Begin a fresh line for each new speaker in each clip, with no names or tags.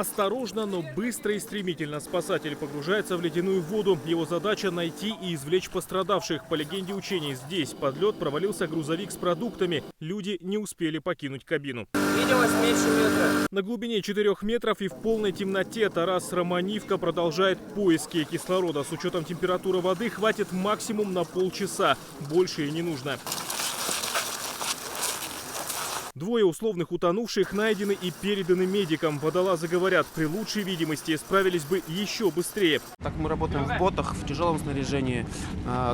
Осторожно, но быстро и стремительно спасатель погружается в ледяную воду. Его задача – найти и извлечь пострадавших. По легенде учений, здесь под лед провалился грузовик с продуктами. Люди не успели покинуть кабину.
Видимость меньше метра.
На глубине 4 метров и в полной темноте Тарас Романивка продолжает поиски кислорода. С учетом температуры воды хватит максимум на полчаса. Больше и не нужно. Двое условных утонувших найдены и переданы медикам. Водолазы говорят, при лучшей видимости справились бы еще быстрее.
Так мы работаем в ботах, в тяжелом снаряжении.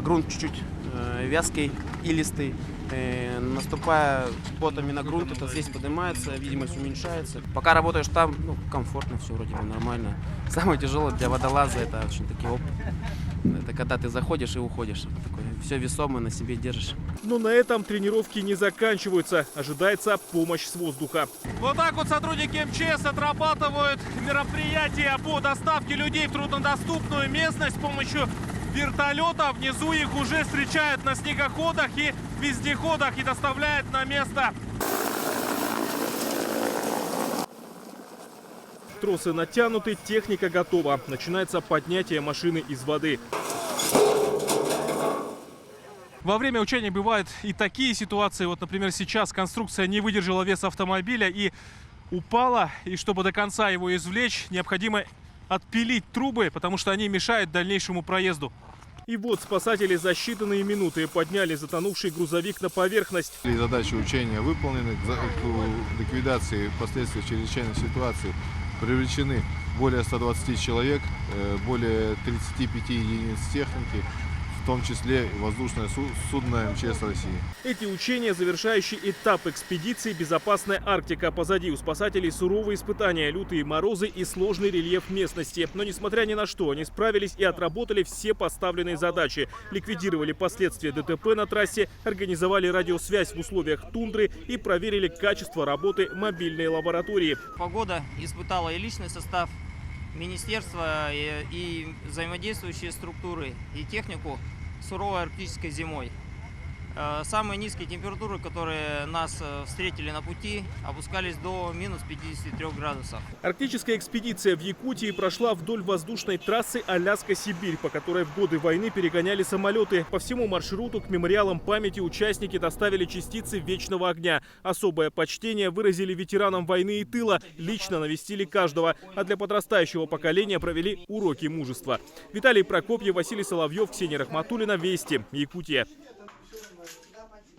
Грунт чуть-чуть вязкий, илистый. Наступая ботами на грунт, это здесь поднимается, видимость уменьшается. Пока работаешь там, комфортно, все вроде бы нормально. Самое тяжелое для водолаза — это очень такие опыт. Это когда ты заходишь и уходишь. Такое, все весомое на себе держишь.
Но на этом тренировки не заканчиваются. Ожидается помощь с воздуха.
Вот так вот сотрудники МЧС отрабатывают мероприятия по доставке людей в труднодоступную местность с помощью вертолета. Внизу их уже встречают на снегоходах и вездеходах и доставляют на место.
Тросы натянуты, техника готова. Начинается поднятие машины из воды.
Во время учений бывают и такие ситуации. Вот, например, сейчас конструкция не выдержала вес автомобиля и упала. И чтобы до конца его извлечь, необходимо отпилить трубы, потому что они мешают дальнейшему проезду.
И вот спасатели за считанные минуты подняли затонувший грузовик на поверхность.
Задачи учения выполнены. К ликвидации последствий чрезвычайной ситуации привлечены более 120 человек, более 35 единиц техники, в том числе воздушное судно МЧС России.
Эти учения – завершающий этап экспедиции «Безопасная Арктика». Позади у спасателей суровые испытания, лютые морозы и сложный рельеф местности. Но несмотря ни на что, они справились и отработали все поставленные задачи. Ликвидировали последствия ДТП на трассе, организовали радиосвязь в условиях тундры и проверили качество работы мобильной лаборатории.
Погода испытала и личный состав министерства, и взаимодействующие структуры, и технику суровой арктической зимой. Самые низкие температуры, которые нас встретили на пути, опускались до минус 53 градусов.
Арктическая экспедиция в Якутии прошла вдоль воздушной трассы Аляска-Сибирь, по которой в годы войны перегоняли самолеты. По всему маршруту к мемориалам памяти участники доставили частицы вечного огня. Особое почтение выразили ветеранам войны и тыла, лично навестили каждого. А для подрастающего поколения провели уроки мужества. Виталий Прокопьев, Василий Соловьев, Ксения Рахматуллина, Вести, Якутия.